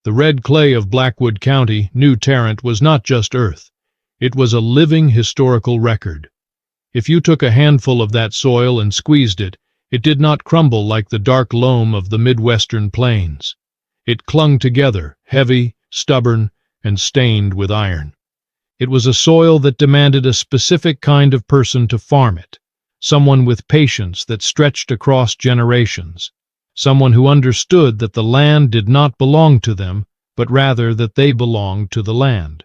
The red clay of Blackwood County, New Tarrant, was not just earth. It was a living historical record. If you took a handful of that soil and squeezed it, it did not crumble like the dark loam of the Midwestern plains. It clung together, heavy, stubborn, and stained with iron. It was a soil that demanded a specific kind of person to farm it, someone with patience that stretched across generations, someone who understood that the land did not belong to them, but rather that they belonged to the land.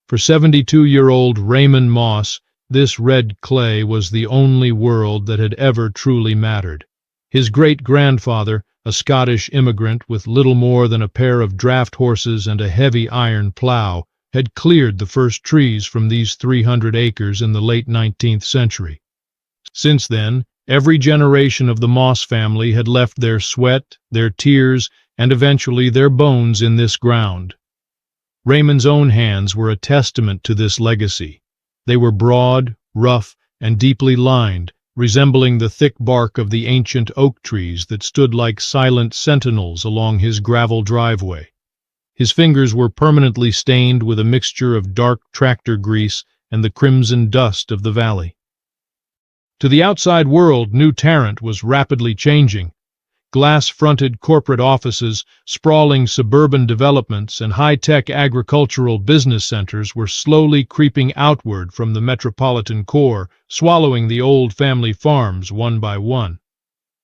For 72-year-old Raymond Moss, this red clay was the only world that had ever truly mattered. His great-grandfather, a Scottish immigrant with little more than a pair of draft horses and a heavy iron plow, had cleared the first trees from these 300 acres in the late 19th century. Since then, every generation of the Moss family had left their sweat, their tears, and eventually their bones in this ground. Raymond's own hands were a testament to this legacy. They were broad, rough, and deeply lined, resembling the thick bark of the ancient oak trees that stood like silent sentinels along his gravel driveway. His fingers were permanently stained with a mixture of dark tractor grease and the crimson dust of the valley. To the outside world, New Tarrant was rapidly changing. Glass-fronted corporate offices, sprawling suburban developments, and high-tech agricultural business centers were slowly creeping outward from the metropolitan core, swallowing the old family farms one by one.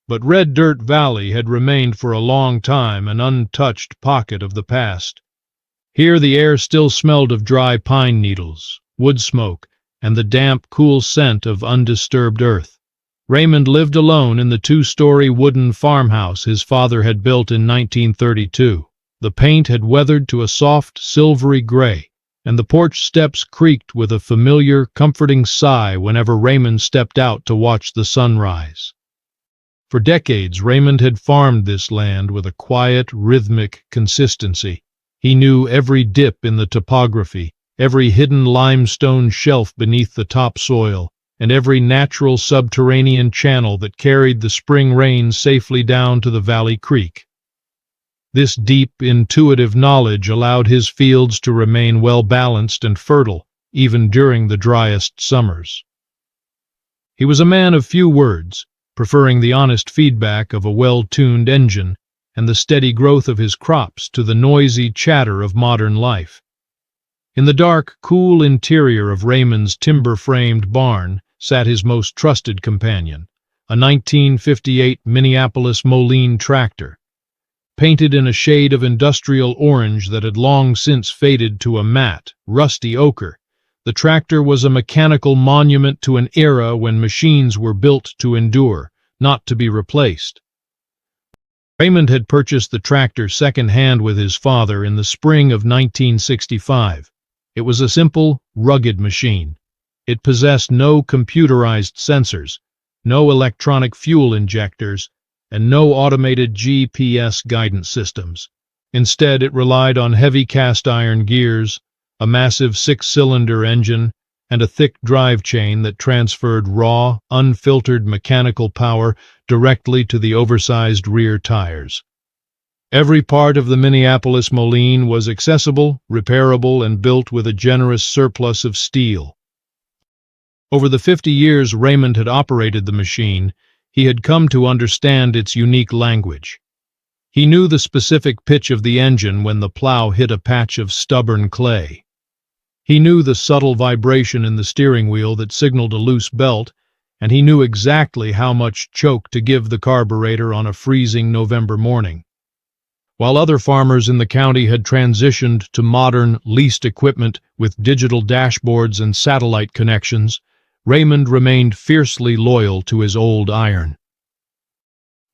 But Red Dirt Valley had remained for a long time an untouched pocket of the past. Here the air still smelled of dry pine needles, wood smoke, and the damp, cool scent of undisturbed earth. Raymond lived alone in the two-story wooden farmhouse his father had built in 1932. The paint had weathered to a soft, silvery gray, and the porch steps creaked with a familiar, comforting sigh whenever Raymond stepped out to watch the sunrise. For decades, Raymond had farmed this land with a quiet, rhythmic consistency. He knew every dip in the topography, every hidden limestone shelf beneath the topsoil, and every natural subterranean channel that carried the spring rains safely down to the valley creek. This deep, intuitive knowledge allowed his fields to remain well-balanced and fertile, even during the driest summers. He was a man of few words, preferring the honest feedback of a well-tuned engine and the steady growth of his crops to the noisy chatter of modern life. In the dark, cool interior of Raymond's timber-framed barn sat his most trusted companion, a 1958 Minneapolis Moline tractor. Painted in a shade of industrial orange that had long since faded to a matte, rusty ochre, the tractor was a mechanical monument to an era when machines were built to endure, not to be replaced. Raymond had purchased the tractor second-hand with his father in the spring of 1965. It was a simple, rugged machine. It possessed no computerized sensors, no electronic fuel injectors, and no automated GPS guidance systems. Instead, it relied on heavy cast-iron gears, a massive six-cylinder engine, and a thick drive chain that transferred raw, unfiltered mechanical power directly to the oversized rear tires. Every part of the Minneapolis Moline was accessible, repairable, and built with a generous surplus of steel. Over the 50 years Raymond had operated the machine, he had come to understand its unique language. He knew the specific pitch of the engine when the plow hit a patch of stubborn clay. He knew the subtle vibration in the steering wheel that signaled a loose belt, and he knew exactly how much choke to give the carburetor on a freezing November morning. While other farmers in the county had transitioned to modern, leased equipment with digital dashboards and satellite connections, Raymond remained fiercely loyal to his old iron.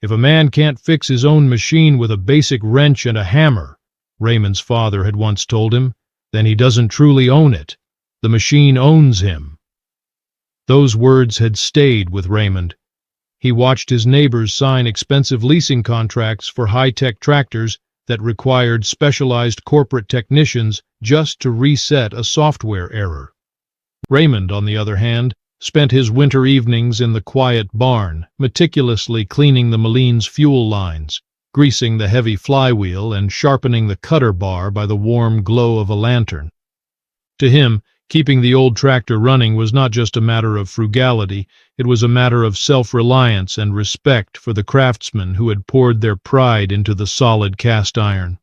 "If a man can't fix his own machine with a basic wrench and a hammer," Raymond's father had once told him, "then he doesn't truly own it. The machine owns him." Those words had stayed with Raymond. He watched his neighbors sign expensive leasing contracts for high-tech tractors that required specialized corporate technicians just to reset a software error. Raymond, on the other hand, spent his winter evenings in the quiet barn, meticulously cleaning the Moline's fuel lines. greasing the heavy flywheel and sharpening the cutter bar by the warm glow of a lantern. To him, keeping the old tractor running was not just a matter of frugality, it was a matter of self-reliance and respect for the craftsmen who had poured their pride into the solid cast iron.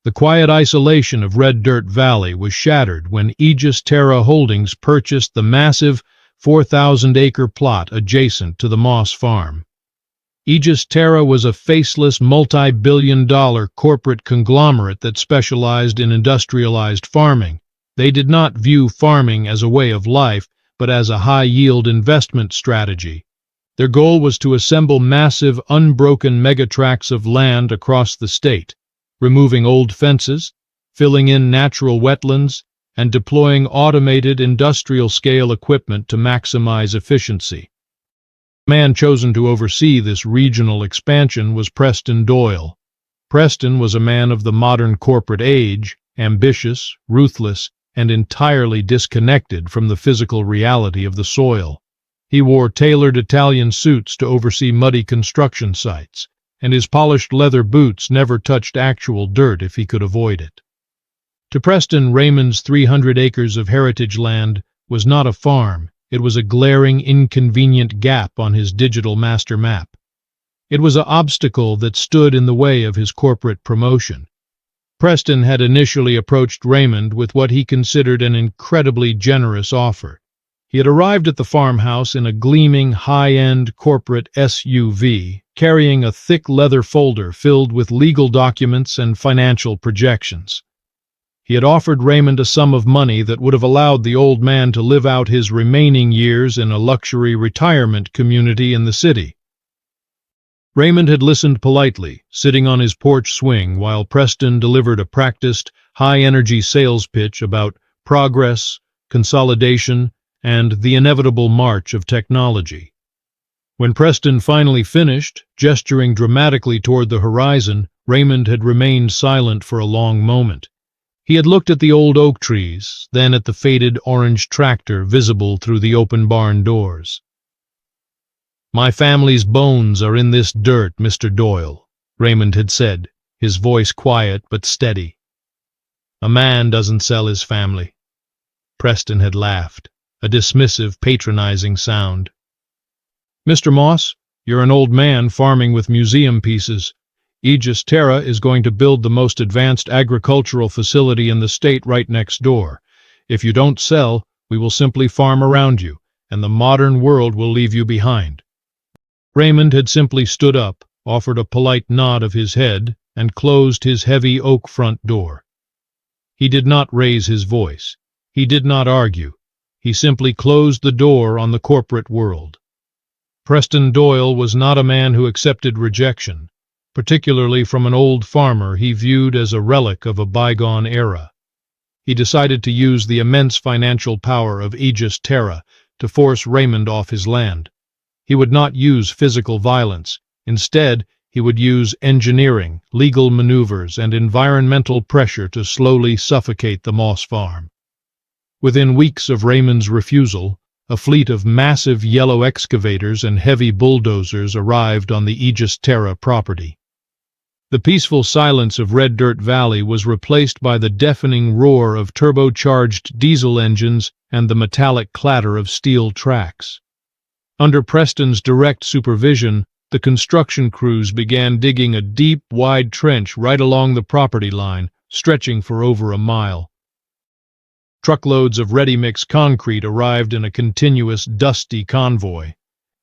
The quiet isolation of Red Dirt Valley was shattered when Aegis Terra Holdings purchased the massive 4,000-acre plot adjacent to the Moss Farm. Aegis Terra was a faceless, multi-billion-dollar corporate conglomerate that specialized in industrialized farming. They did not view farming as a way of life, but as a high-yield investment strategy. Their goal was to assemble massive, unbroken megatracts of land across the state, removing old fences, filling in natural wetlands, and deploying automated industrial-scale equipment to maximize efficiency. The man chosen to oversee this regional expansion was Preston Doyle. Preston was a man of the modern corporate age, ambitious, ruthless, and entirely disconnected from the physical reality of the soil. He wore tailored Italian suits to oversee muddy construction sites, and his polished leather boots never touched actual dirt if he could avoid it. To Preston, Raymond's 300 acres of heritage land was not a farm. It was a glaring, inconvenient gap on his digital master map. It was an obstacle that stood in the way of his corporate promotion. Preston had initially approached Raymond with what he considered an incredibly generous offer. He had arrived at the farmhouse in a gleaming, high-end corporate SUV, carrying a thick leather folder filled with legal documents and financial projections. He had offered Raymond a sum of money that would have allowed the old man to live out his remaining years in a luxury retirement community in the city. Raymond had listened politely, sitting on his porch swing while Preston delivered a practiced, high-energy sales pitch about progress, consolidation, and the inevitable march of technology. When Preston finally finished, gesturing dramatically toward the horizon, Raymond had remained silent for a long moment. He had looked at the old oak trees, then at the faded orange tractor visible through the open barn doors. "My family's bones are in this dirt, Mr. Doyle," Raymond had said, his voice quiet but steady. "A man doesn't sell his family." Preston had laughed, a dismissive, patronizing sound. "Mr. Moss, you're an old man farming with museum pieces. Aegis Terra is going to build the most advanced agricultural facility in the state right next door. If you don't sell, we will simply farm around you, and the modern world will leave you behind." Raymond had simply stood up, offered a polite nod of his head, and closed his heavy oak front door. He did not raise his voice. He did not argue. He simply closed the door on the corporate world. Preston Doyle was not a man who accepted rejection, particularly from an old farmer he viewed as a relic of a bygone era. He decided to use the immense financial power of Aegis Terra to force Raymond off his land. He would not use physical violence. Instead, he would use engineering, legal maneuvers, and environmental pressure to slowly suffocate the Moss Farm. Within weeks of Raymond's refusal, a fleet of massive yellow excavators and heavy bulldozers arrived on the Aegis Terra property. The peaceful silence of Red Dirt Valley was replaced by the deafening roar of turbocharged diesel engines and the metallic clatter of steel tracks. Under Preston's direct supervision, the construction crews began digging a deep, wide trench right along the property line, stretching for over a mile. Truckloads of ready-mix concrete arrived in a continuous, dusty convoy.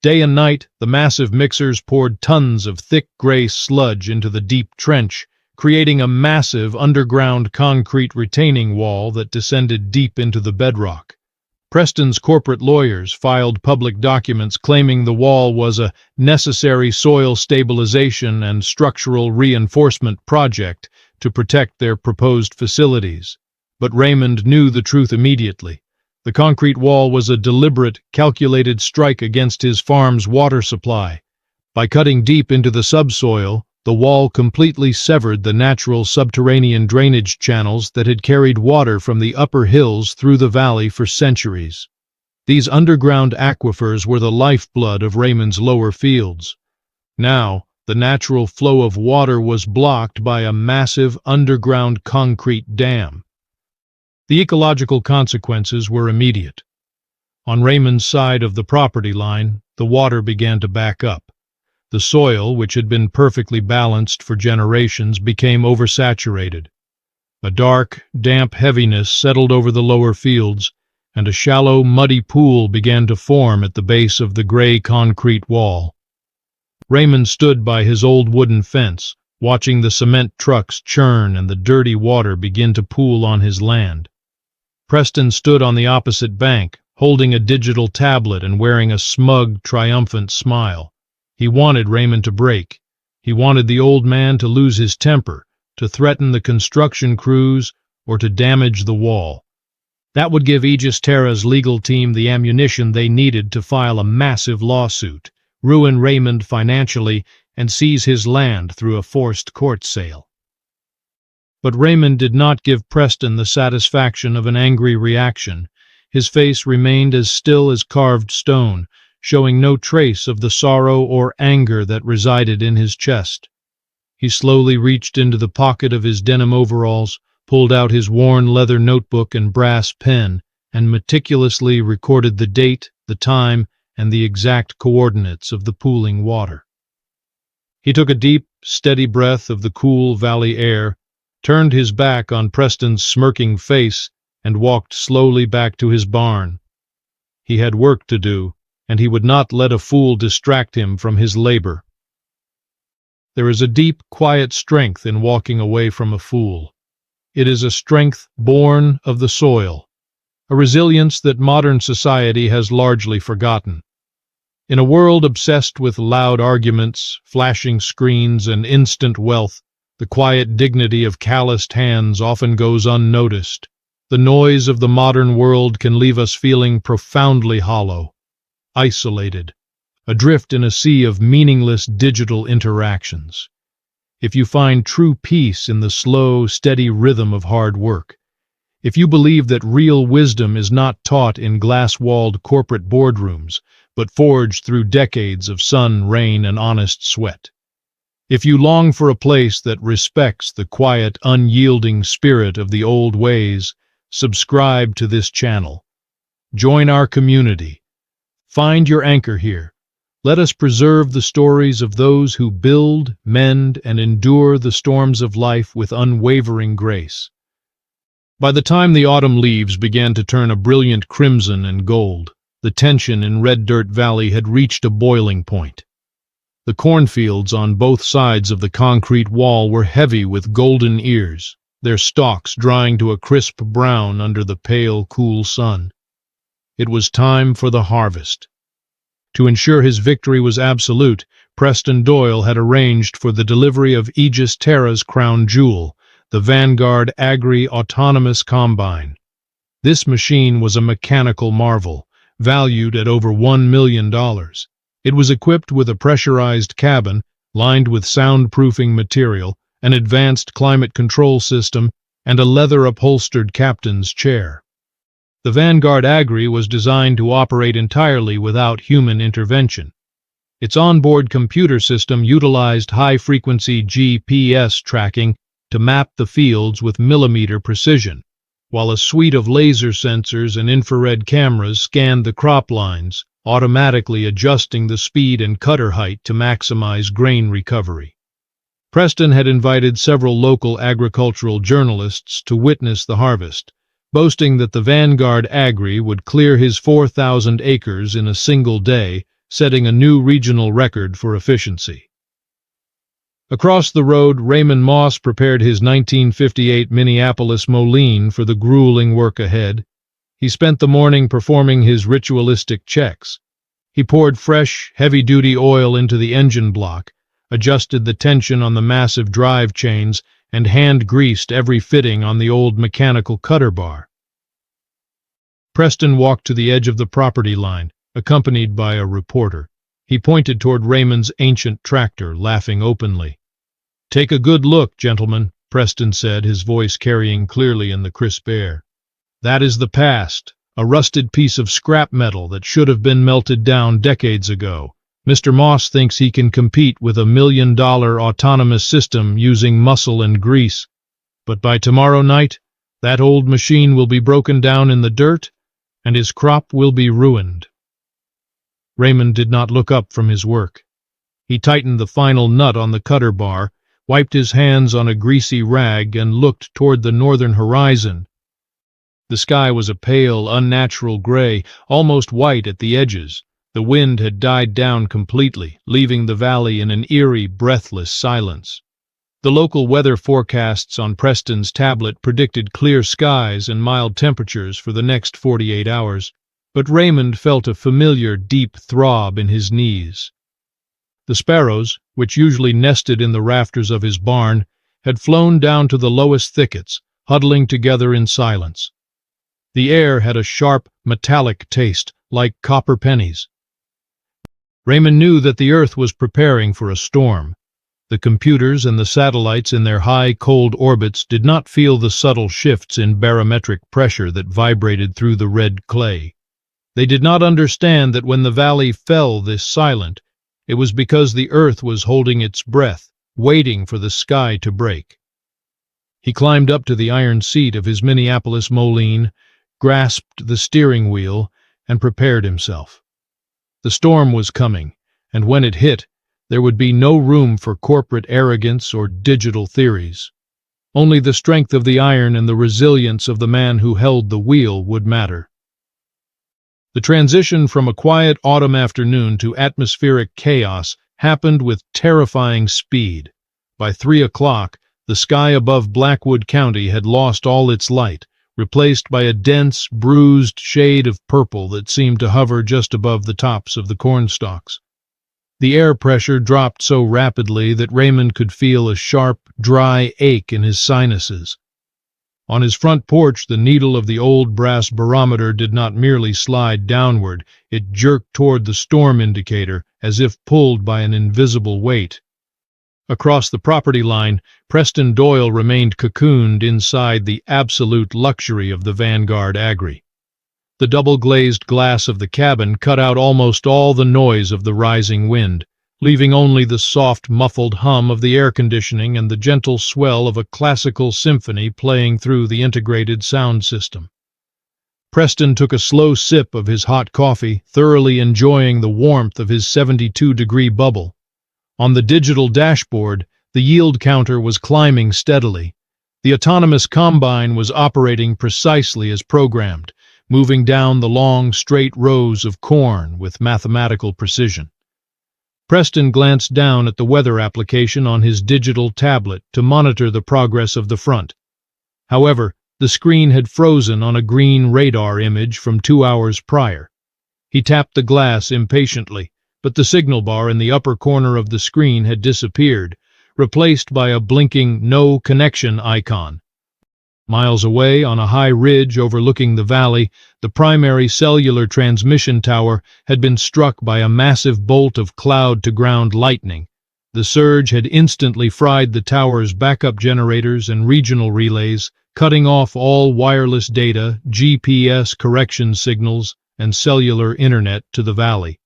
Day and night, the massive mixers poured tons of thick gray sludge into the deep trench, creating a massive underground concrete retaining wall that descended deep into the bedrock. Preston's corporate lawyers filed public documents claiming the wall was a necessary soil stabilization and structural reinforcement project to protect their proposed facilities. But Raymond knew the truth immediately. The concrete wall was a deliberate, calculated strike against his farm's water supply. By cutting deep into the subsoil, the wall completely severed the natural subterranean drainage channels that had carried water from the upper hills through the valley for centuries. These underground aquifers were the lifeblood of Raymond's lower fields. Now, The natural flow of water was blocked by a massive underground concrete dam. The ecological consequences were immediate. On Raymond's side of the property line, the water began to back up. The soil, which had been perfectly balanced for generations, became oversaturated. A dark, damp heaviness settled over the lower fields, and a shallow, muddy pool began to form at the base of the gray concrete wall. Raymond stood by his old wooden fence, watching the cement trucks churn and the dirty water begin to pool on his land. Preston stood on the opposite bank, holding a digital tablet and wearing a smug, triumphant smile. He wanted Raymond to break. He wanted the old man to lose his temper, to threaten the construction crews, or to damage the wall. That would give Aegis Terra's legal team the ammunition they needed to file a massive lawsuit, ruin Raymond financially, and seize his land through a forced court sale. But Raymond did not give Preston the satisfaction of an angry reaction. His face remained as still as carved stone, showing no trace of the sorrow or anger that resided in his chest. He slowly reached into the pocket of his denim overalls, pulled out his worn leather notebook and brass pen, and meticulously recorded the date, the time, and the exact coordinates of the pooling water. He took a deep, steady breath of the cool valley air, turned his back on Preston's smirking face, and walked slowly back to his barn. He had work to do, and he would not let a fool distract him from his labor. There is a deep, quiet strength in walking away from a fool. It is a strength born of the soil, a resilience that modern society has largely forgotten. In a world obsessed with loud arguments, flashing screens, and instant wealth, the quiet dignity of calloused hands often goes unnoticed. The noise of the modern world can leave us feeling profoundly hollow, isolated, adrift in a sea of meaningless digital interactions. If you find true peace in the slow, steady rhythm of hard work, if you believe that real wisdom is not taught in glass-walled corporate boardrooms, but forged through decades of sun, rain, and honest sweat, if you long for a place that respects the quiet, unyielding spirit of the old ways, subscribe to this channel. Join our community. Find your anchor here. Let us preserve the stories of those who build, mend, and endure the storms of life with unwavering grace. By the time the autumn leaves began to turn a brilliant crimson and gold, the tension in Red Dirt Valley had reached a boiling point. The cornfields on both sides of the concrete wall were heavy with golden ears, their stalks drying to a crisp brown under the pale, cool sun. It was time for the harvest. To ensure his victory was absolute, Preston Doyle had arranged for the delivery of Aegis Terra's crown jewel, the Vanguard Agri-Autonomous Combine. This machine was a mechanical marvel, valued at over $1 million. It was equipped with a pressurized cabin, lined with soundproofing material, an advanced climate control system, and a leather-upholstered captain's chair. The Vanguard Agri was designed to operate entirely without human intervention. Its onboard computer system utilized high-frequency GPS tracking to map the fields with millimeter precision, while a suite of laser sensors and infrared cameras scanned the crop lines, automatically adjusting the speed and cutter height to maximize grain recovery. Preston had invited several local agricultural journalists to witness the harvest, boasting that the Vanguard Agri would clear his 4,000 acres in a single day, setting a new regional record for efficiency. Across the road, Raymond Moss prepared his 1958 Minneapolis Moline for the grueling work ahead. He spent the morning performing his ritualistic checks. He poured fresh, heavy-duty oil into the engine block, adjusted the tension on the massive drive chains, and hand-greased every fitting on the old mechanical cutter bar. Preston walked to the edge of the property line, accompanied by a reporter. He pointed toward Raymond's ancient tractor, laughing openly. "Take a good look, gentlemen," Preston said, his voice carrying clearly in the crisp air. "That is the past, a rusted piece of scrap metal that should have been melted down decades ago, Mr. Moss thinks he can compete with a $1 million autonomous system using muscle and grease. But by tomorrow night, that old machine will be broken down in the dirt, and his crop will be ruined. Raymond did not look up from his work. He tightened the final nut on the cutter bar, wiped his hands on a greasy rag, and looked toward the northern horizon. The sky was a pale, unnatural gray, almost white at the edges. The wind had died down completely, leaving the valley in an eerie, breathless silence. The local weather forecasts on Preston's tablet predicted clear skies and mild temperatures for the next 48 hours, but Raymond felt a familiar, deep throb in his knees. The sparrows, which usually nested in the rafters of his barn, had flown down to the lowest thickets, huddling together in silence. The air had a sharp, metallic taste, like copper pennies. Raymond knew that the Earth was preparing for a storm. The computers and the satellites in their high, cold orbits did not feel the subtle shifts in barometric pressure that vibrated through the red clay. They did not understand that when the valley fell this silent, it was because the Earth was holding its breath, waiting for the sky to break. He climbed up to the iron seat of his Minneapolis Moline, grasped the steering wheel, and prepared himself. The storm was coming, and when it hit, there would be no room for corporate arrogance or digital theories. Only the strength of the iron and the resilience of the man who held the wheel would matter. The transition from a quiet autumn afternoon to atmospheric chaos happened with terrifying speed. By 3 o'clock, the sky above Blackwood County had lost all its light, replaced by a dense, bruised shade of purple that seemed to hover just above the tops of the cornstalks. The air pressure dropped so rapidly that Raymond could feel a sharp, dry ache in his sinuses. On his front porch, the needle of the old brass barometer did not merely slide downward, it jerked toward the storm indicator, as if pulled by an invisible weight. Across the property line, Preston Doyle remained cocooned inside the absolute luxury of the Vanguard Agri. The double-glazed glass of the cabin cut out almost all the noise of the rising wind, leaving only the soft, muffled hum of the air conditioning and the gentle swell of a classical symphony playing through the integrated sound system. Preston took a slow sip of his hot coffee, thoroughly enjoying the warmth of his 72-degree bubble. On the digital dashboard, the yield counter was climbing steadily. The autonomous combine was operating precisely as programmed, moving down the long, straight rows of corn with mathematical precision. Preston glanced down at the weather application on his digital tablet to monitor the progress of the front. However, the screen had frozen on a green radar image from 2 hours prior. He tapped the glass impatiently, but the signal bar in the upper corner of the screen had disappeared, replaced by a blinking "No Connection" icon. Miles away, on a high ridge overlooking the valley, the primary cellular transmission tower had been struck by a massive bolt of cloud-to-ground lightning. The surge had instantly fried the tower's backup generators and regional relays, cutting off all wireless data, GPS correction signals, and cellular internet to the valley.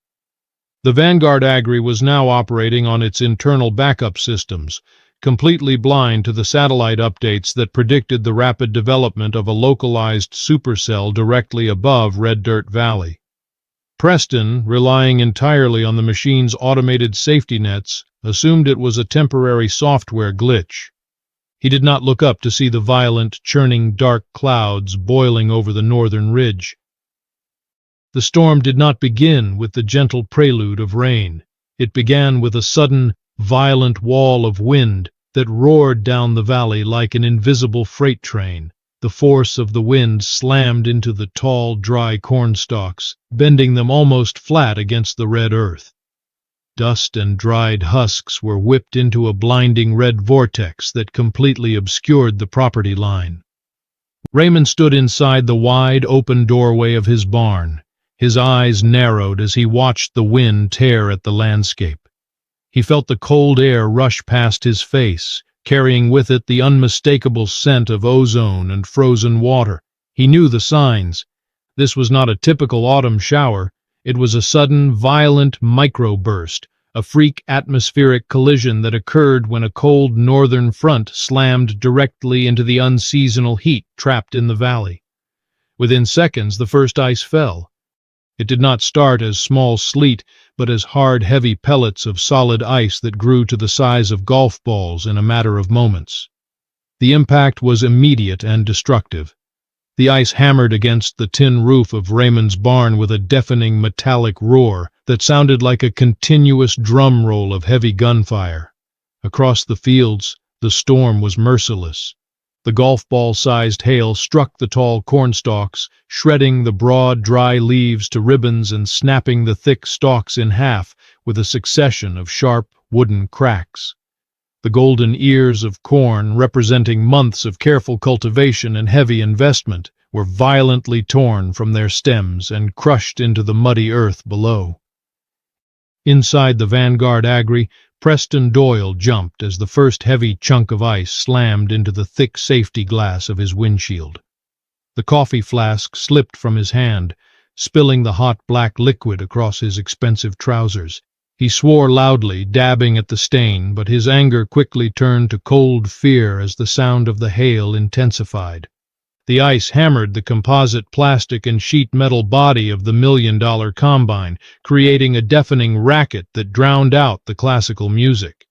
The Vanguard Agri was now operating on its internal backup systems, completely blind to the satellite updates that predicted the rapid development of a localized supercell directly above Red Dirt Valley. Preston, relying entirely on the machine's automated safety nets, assumed it was a temporary software glitch. He did not look up to see the violent, churning dark clouds boiling over the northern ridge. The storm did not begin with the gentle prelude of rain. It began with a sudden, violent wall of wind that roared down the valley like an invisible freight train. The force of the wind slammed into the tall, dry cornstalks, bending them almost flat against the red earth. Dust and dried husks were whipped into a blinding red vortex that completely obscured the property line. Raymond stood inside the wide, open doorway of his barn. His eyes narrowed as he watched the wind tear at the landscape. He felt the cold air rush past his face, carrying with it the unmistakable scent of ozone and frozen water. He knew the signs. This was not a typical autumn shower. It was a sudden, violent microburst, a freak atmospheric collision that occurred when a cold northern front slammed directly into the unseasonal heat trapped in the valley. Within seconds, the first ice fell. It did not start as small sleet, but as hard, heavy pellets of solid ice that grew to the size of golf balls in a matter of moments. The impact was immediate and destructive. The ice hammered against the tin roof of Raymond's barn with a deafening metallic roar that sounded like a continuous drum roll of heavy gunfire. Across the fields, the storm was merciless. The golf ball-sized hail struck the tall cornstalks, shredding the broad, dry leaves to ribbons and snapping the thick stalks in half with a succession of sharp, wooden cracks. The golden ears of corn, representing months of careful cultivation and heavy investment, were violently torn from their stems and crushed into the muddy earth below. Inside the Vanguard Agri, Preston Doyle jumped as the first heavy chunk of ice slammed into the thick safety glass of his windshield. The coffee flask slipped from his hand, spilling the hot black liquid across his expensive trousers. He swore loudly, dabbing at the stain, but his anger quickly turned to cold fear as the sound of the hail intensified. The ice hammered the composite plastic and sheet metal body of the million-dollar combine, creating a deafening racket that drowned out the classical music.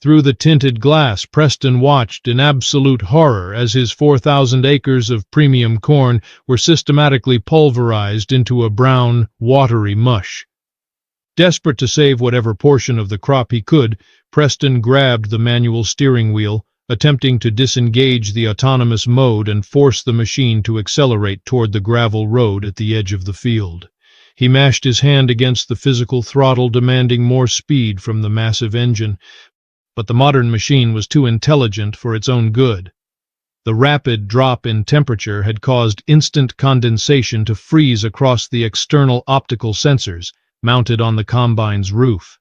Through the tinted glass, Preston watched in absolute horror as his 4,000 acres of premium corn were systematically pulverized into a brown, watery mush. Desperate to save whatever portion of the crop he could, Preston grabbed the manual steering wheel, attempting to disengage the autonomous mode and force the machine to accelerate toward the gravel road at the edge of the field. He mashed his hand against the physical throttle, demanding more speed from the massive engine, but the modern machine was too intelligent for its own good. The rapid drop in temperature had caused instant condensation to freeze across the external optical sensors mounted on the combine's roof.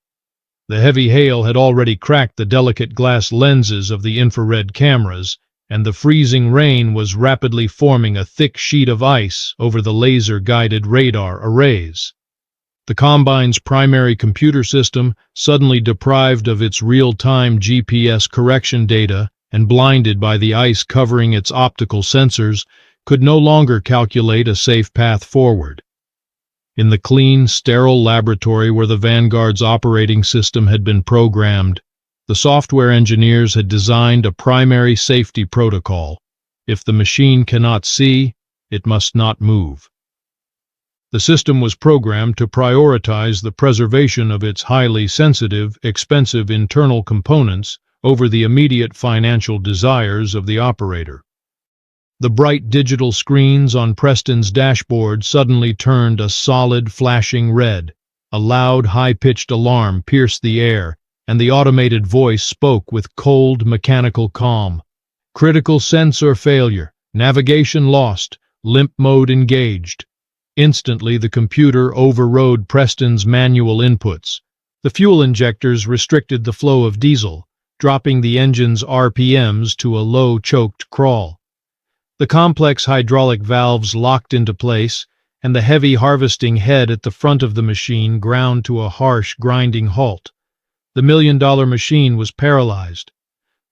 The heavy hail had already cracked the delicate glass lenses of the infrared cameras, and the freezing rain was rapidly forming a thick sheet of ice over the laser-guided radar arrays. The combine's primary computer system, suddenly deprived of its real-time GPS correction data and blinded by the ice covering its optical sensors, could no longer calculate a safe path forward. In the clean, sterile laboratory where the Vanguard's operating system had been programmed, the software engineers had designed a primary safety protocol. If the machine cannot see, it must not move. The system was programmed to prioritize the preservation of its highly sensitive, expensive internal components over the immediate financial desires of the operator. The bright digital screens on Preston's dashboard suddenly turned a solid, flashing red. A loud, high-pitched alarm pierced the air, and the automated voice spoke with cold, mechanical calm. Critical sensor failure. Navigation lost. Limp mode engaged. Instantly, the computer overrode Preston's manual inputs. The fuel injectors restricted the flow of diesel, dropping the engine's RPMs to a low, choked crawl. The complex hydraulic valves locked into place, and the heavy harvesting head at the front of the machine ground to a harsh, grinding halt. The million-dollar machine was paralyzed.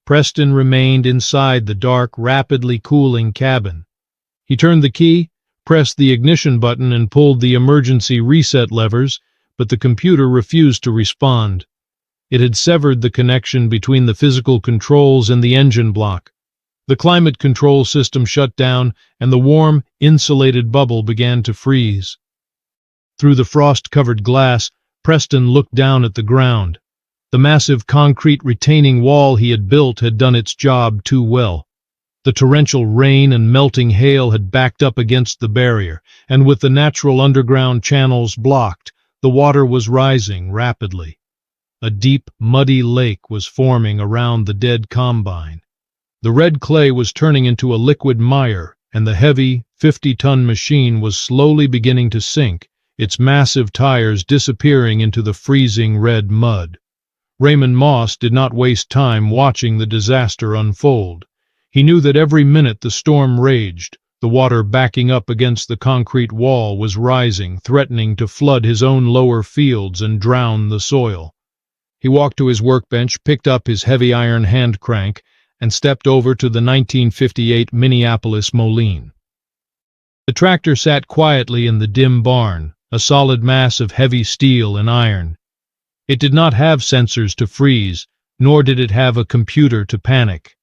Preston remained inside the dark, rapidly cooling cabin. He turned the key, pressed the ignition button, and pulled the emergency reset levers, but the computer refused to respond. It had severed the connection between the physical controls and the engine block. The climate control system shut down, and the warm, insulated bubble began to freeze. Through the frost-covered glass, Preston looked down at the ground. The massive concrete retaining wall he had built had done its job too well. The torrential rain and melting hail had backed up against the barrier, and with the natural underground channels blocked, the water was rising rapidly. A deep, muddy lake was forming around the dead combine. The red clay was turning into a liquid mire, and the heavy, 50-ton machine was slowly beginning to sink, its massive tires disappearing into the freezing red mud. Raymond Moss did not waste time watching the disaster unfold. He knew that every minute the storm raged, The water backing up against the concrete wall was rising, threatening to flood his own lower fields and drown the soil. He walked to his workbench, picked up his heavy iron hand crank, and stepped over to the 1958 Minneapolis Moline. The tractor sat quietly in the dim barn, a solid mass of heavy steel and iron. It did not have sensors to freeze, nor did it have a computer to panic.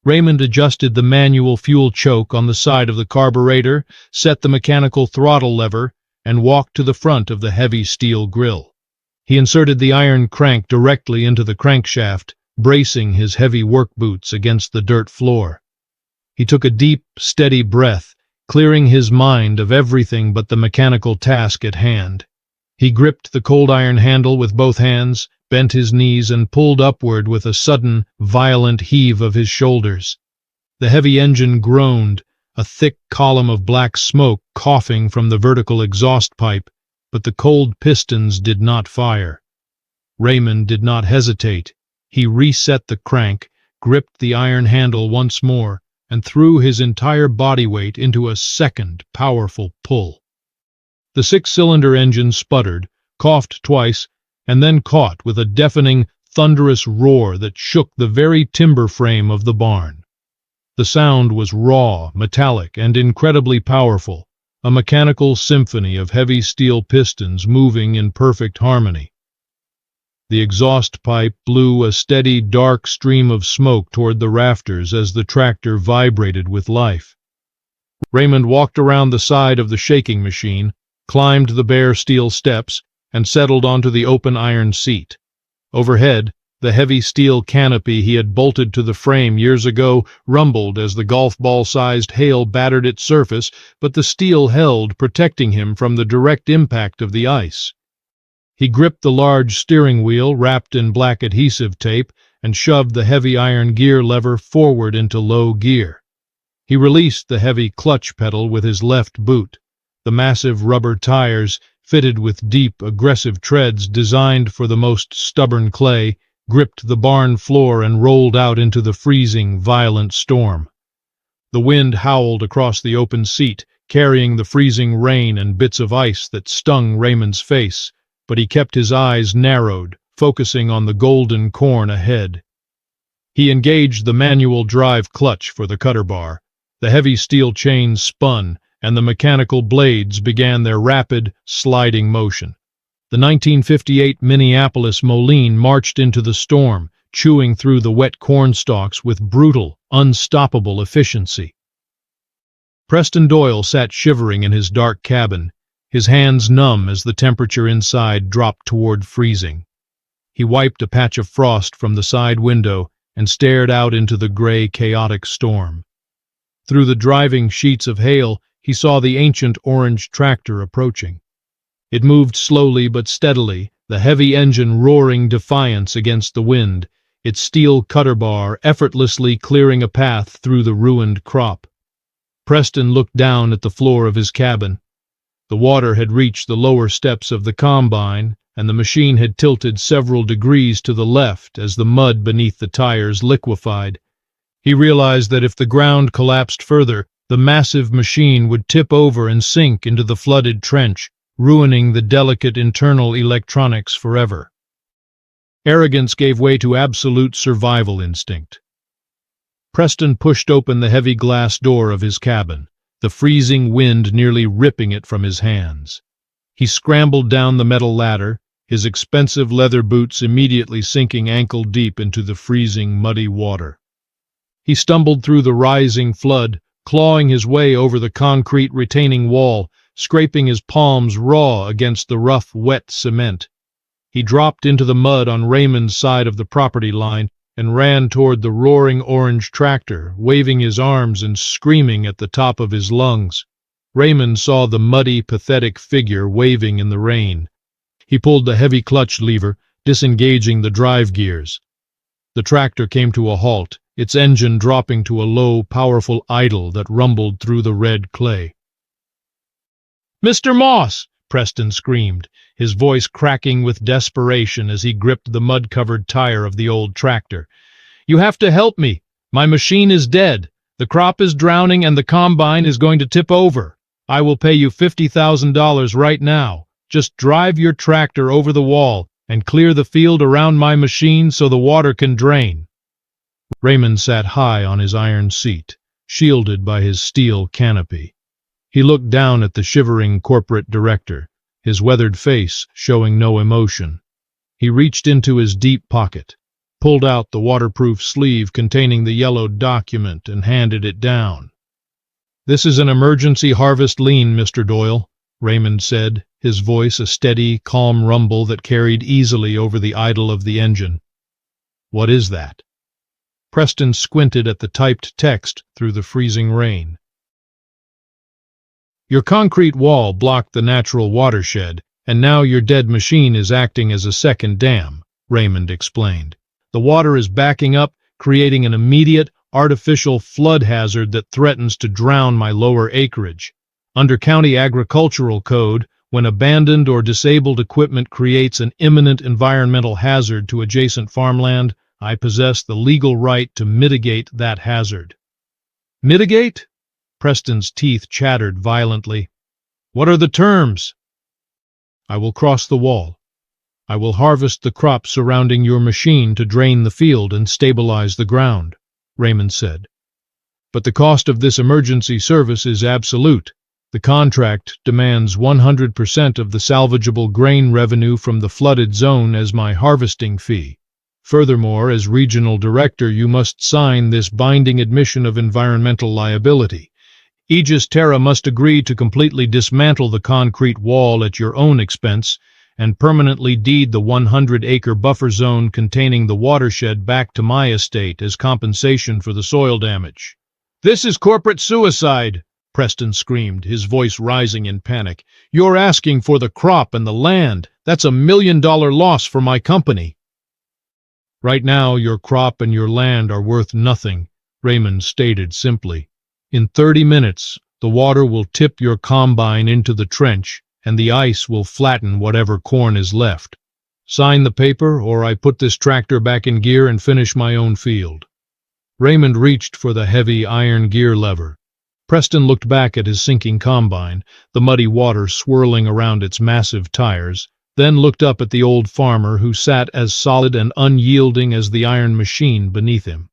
Raymond adjusted the manual fuel choke on the side of the carburetor, set the mechanical throttle lever, and walked to the front of the heavy steel grill. He inserted the iron crank directly into the crankshaft, bracing his heavy work boots against the dirt floor. He took a deep, steady breath, clearing his mind of everything but the mechanical task at hand. He gripped the cold iron handle with both hands, bent his knees, and pulled upward with a sudden, violent heave of his shoulders. The heavy engine groaned, a thick column of black smoke coughing from the vertical exhaust pipe, but the cold pistons did not fire. Raymond did not hesitate. He reset the crank, gripped the iron handle once more, and threw his entire body weight into a second, powerful pull. The six-cylinder engine sputtered, coughed twice, and then caught with a deafening, thunderous roar that shook the very timber frame of the barn. The sound was raw, metallic, and incredibly powerful, a mechanical symphony of heavy steel pistons moving in perfect harmony. The exhaust pipe blew a steady, dark stream of smoke toward the rafters as the tractor vibrated with life. Raymond walked around the side of the shaking machine, climbed the bare steel steps, and settled onto the open iron seat. Overhead, the heavy steel canopy he had bolted to the frame years ago rumbled as the golf ball-sized hail battered its surface, but the steel held, protecting him from the direct impact of the ice. He gripped the large steering wheel wrapped in black adhesive tape and shoved the heavy iron gear lever forward into low gear. He released the heavy clutch pedal with his left boot. The massive rubber tires, fitted with deep, aggressive treads designed for the most stubborn clay, gripped the barn floor and rolled out into the freezing, violent storm. The wind howled across the open seat, carrying the freezing rain and bits of ice that stung Raymond's face, but he kept his eyes narrowed, focusing on the golden corn ahead. He engaged the manual drive clutch for the cutter bar. The heavy steel chains spun, and the mechanical blades began their rapid, sliding motion. The 1958 Minneapolis Moline marched into the storm, chewing through the wet cornstalks with brutal, unstoppable efficiency. Preston Doyle sat shivering in his dark cabin, his hands numb as the temperature inside dropped toward freezing. He wiped a patch of frost from the side window and stared out into the gray, chaotic storm. Through the driving sheets of hail, he saw the ancient orange tractor approaching. It moved slowly but steadily, the heavy engine roaring defiance against the wind, its steel cutter bar effortlessly clearing a path through the ruined crop. Preston looked down at the floor of his cabin. The water had reached the lower steps of the combine, and the machine had tilted several degrees to the left as the mud beneath the tires liquefied. He realized that if the ground collapsed further, the massive machine would tip over and sink into the flooded trench, ruining the delicate internal electronics forever. Arrogance gave way to absolute survival instinct. Preston pushed open the heavy glass door of his cabin, the freezing wind nearly ripping it from his hands. He scrambled down the metal ladder, his expensive leather boots immediately sinking ankle-deep into the freezing, muddy water. He stumbled through the rising flood, clawing his way over the concrete retaining wall, scraping his palms raw against the rough, wet cement. He dropped into the mud on Raymond's side of the property line and ran toward the roaring orange tractor, waving his arms and screaming at the top of his lungs. Raymond saw the muddy, pathetic figure waving in the rain. He pulled the heavy clutch lever, disengaging the drive gears. The tractor came to a halt, its engine dropping to a low, powerful idle that rumbled through the red clay. "Mr. Moss!" Preston screamed, his voice cracking with desperation as he gripped the mud-covered tire of the old tractor. "You have to help me! My machine is dead! The crop is drowning and the combine is going to tip over. I will pay you $50,000 right now. Just drive your tractor over the wall and clear the field around my machine so the water can drain." Raymond sat high on his iron seat, shielded by his steel canopy. He looked down at the shivering corporate director, his weathered face showing no emotion. He reached into his deep pocket, pulled out the waterproof sleeve containing the yellowed document, and handed it down. "This is an emergency harvest lien, Mr. Doyle," Raymond said, his voice a steady, calm rumble that carried easily over the idle of the engine. "What is that?" Preston squinted at the typed text through the freezing rain. "Your concrete wall blocked the natural watershed, and now your dead machine is acting as a second dam," Raymond explained. "The water is backing up, creating an immediate, artificial flood hazard that threatens to drown my lower acreage. Under county agricultural code, when abandoned or disabled equipment creates an imminent environmental hazard to adjacent farmland, I possess the legal right to mitigate that hazard." "Mitigate?" Preston's teeth chattered violently. "What are the terms?" "I will cross the wall. I will harvest the crop surrounding your machine to drain the field and stabilize the ground," Raymond said. "But the cost of this emergency service is absolute. The contract demands 100% of the salvageable grain revenue from the flooded zone as my harvesting fee. Furthermore, as regional director, you must sign this binding admission of environmental liability. Aegis Terra must agree to completely dismantle the concrete wall at your own expense and permanently deed the 100-acre buffer zone containing the watershed back to my estate as compensation for the soil damage." "This is corporate suicide!" Preston screamed, his voice rising in panic. "You're asking for the crop and the land. That's $1 million loss for my company." "Right now, your crop and your land are worth nothing," Raymond stated simply. "In 30 minutes, the water will tip your combine into the trench, and the ice will flatten whatever corn is left. Sign the paper, or I put this tractor back in gear and finish my own field." Raymond reached for the heavy iron gear lever. Preston looked back at his sinking combine, the muddy water swirling around its massive tires, then looked up at the old farmer who sat as solid and unyielding as the iron machine beneath him.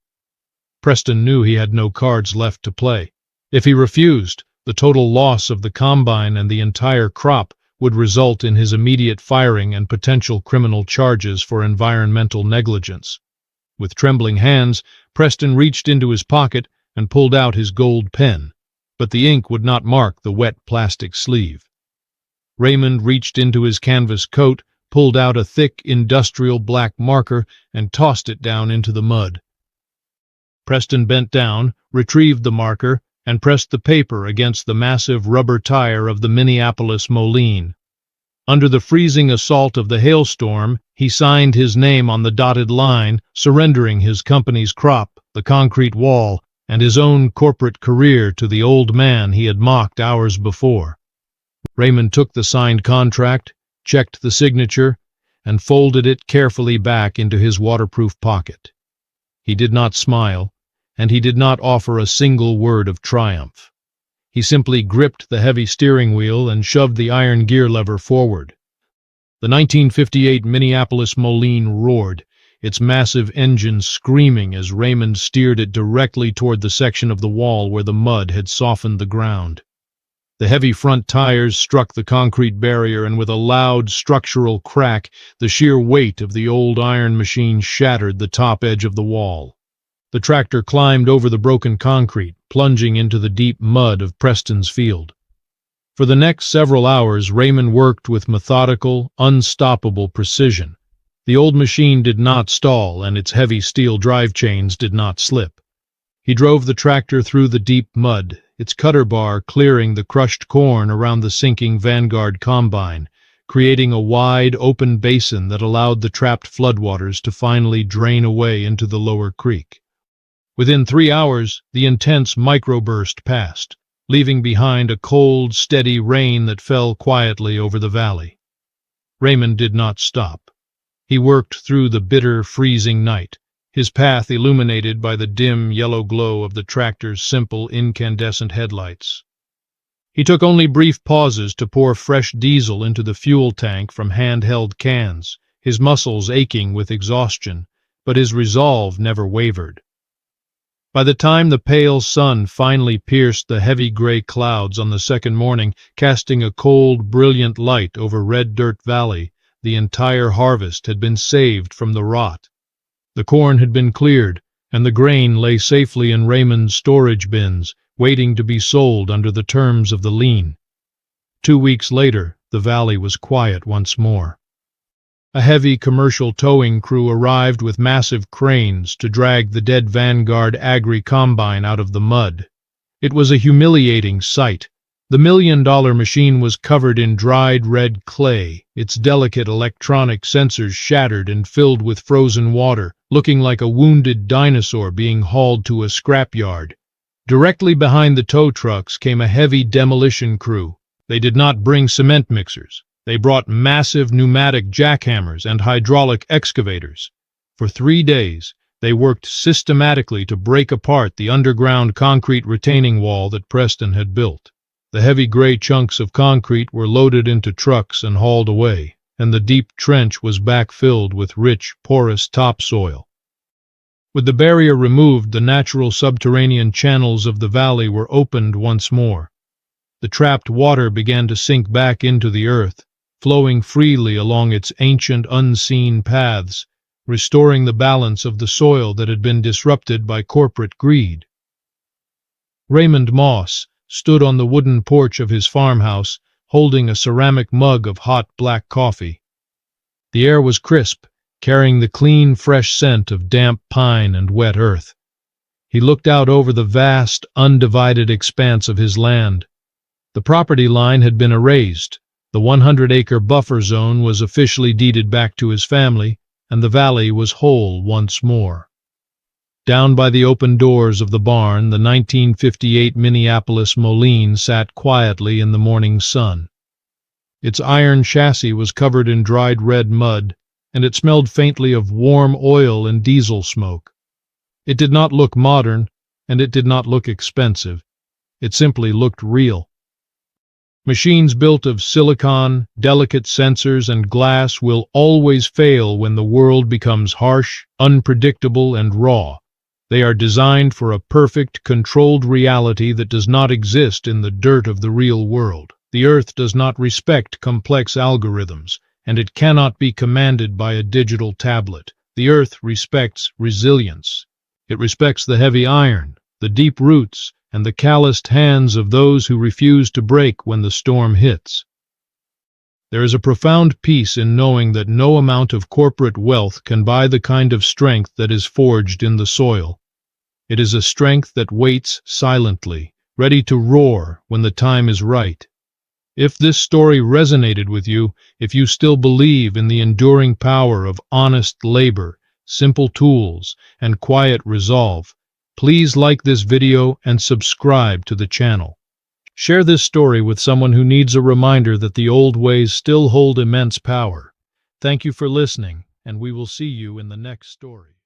Preston knew he had no cards left to play. If he refused, the total loss of the combine and the entire crop would result in his immediate firing and potential criminal charges for environmental negligence. With trembling hands, Preston reached into his pocket and pulled out his gold pen, but the ink would not mark the wet plastic sleeve. Raymond reached into his canvas coat, pulled out a thick, industrial black marker, and tossed it down into the mud. Preston bent down, retrieved the marker, and pressed the paper against the massive rubber tire of the Minneapolis Moline. Under the freezing assault of the hailstorm, he signed his name on the dotted line, surrendering his company's crop, the concrete wall, and his own corporate career to the old man he had mocked hours before. Raymond took the signed contract, checked the signature, and folded it carefully back into his waterproof pocket. He did not smile, and he did not offer a single word of triumph. He simply gripped the heavy steering wheel and shoved the iron gear lever forward. The 1958 Minneapolis Moline roared, its massive engine screaming as Raymond steered it directly toward the section of the wall where the mud had softened the ground. The heavy front tires struck the concrete barrier, and with a loud structural crack, the sheer weight of the old iron machine shattered the top edge of the wall. The tractor climbed over the broken concrete, plunging into the deep mud of Preston's field. For the next several hours, Raymond worked with methodical, unstoppable precision. The old machine did not stall, and its heavy steel drive chains did not slip. He drove the tractor through the deep mud, its cutter bar clearing the crushed corn around the sinking Vanguard combine, creating a wide, open basin that allowed the trapped floodwaters to finally drain away into the lower creek. Within 3 hours, the intense microburst passed, leaving behind a cold, steady rain that fell quietly over the valley. Raymond did not stop. He worked through the bitter, freezing night, his path illuminated by the dim yellow glow of the tractor's simple incandescent headlights. He took only brief pauses to pour fresh diesel into the fuel tank from handheld cans, his muscles aching with exhaustion, but his resolve never wavered. By the time the pale sun finally pierced the heavy gray clouds on the second morning, casting a cold, brilliant light over Red Dirt Valley, the entire harvest had been saved from the rot. The corn had been cleared, and the grain lay safely in Raymond's storage bins, waiting to be sold under the terms of the lien. 2 weeks later, the valley was quiet once more. A heavy commercial towing crew arrived with massive cranes to drag the dead Vanguard Agri-Combine out of the mud. It was a humiliating sight. The million-dollar machine was covered in dried red clay, its delicate electronic sensors shattered and filled with frozen water, looking like a wounded dinosaur being hauled to a scrapyard. Directly behind the tow trucks came a heavy demolition crew. They did not bring cement mixers. They brought massive pneumatic jackhammers and hydraulic excavators. For 3 days, they worked systematically to break apart the underground concrete retaining wall that Preston had built. The heavy gray chunks of concrete were loaded into trucks and hauled away, and the deep trench was backfilled with rich, porous topsoil. With the barrier removed, the natural subterranean channels of the valley were opened once more. The trapped water began to sink back into the earth, flowing freely along its ancient unseen paths, restoring the balance of the soil that had been disrupted by corporate greed. Raymond Moss stood on the wooden porch of his farmhouse, holding a ceramic mug of hot black coffee. The air was crisp, carrying the clean, fresh scent of damp pine and wet earth. He looked out over the vast, undivided expanse of his land. The property line had been erased. The 100-acre buffer zone was officially deeded back to his family, and the valley was whole once more. Down by the open doors of the barn, the 1958 Minneapolis Moline sat quietly in the morning sun. Its iron chassis was covered in dried red mud, and it smelled faintly of warm oil and diesel smoke. It did not look modern, and it did not look expensive. It simply looked real. Machines built of silicon, delicate sensors, and glass will always fail when the world becomes harsh, unpredictable, and raw. They are designed for a perfect, controlled reality that does not exist in the dirt of the real world. The earth does not respect complex algorithms, and it cannot be commanded by a digital tablet. The earth respects resilience. It respects the heavy iron, the deep roots, and the calloused hands of those who refuse to break when the storm hits. There is a profound peace in knowing that no amount of corporate wealth can buy the kind of strength that is forged in the soil. It is a strength that waits silently, ready to roar when the time is right. If this story resonated with you, if you still believe in the enduring power of honest labor, simple tools, and quiet resolve, please like this video and subscribe to the channel. Share this story with someone who needs a reminder that the old ways still hold immense power. Thank you for listening, and we will see you in the next story.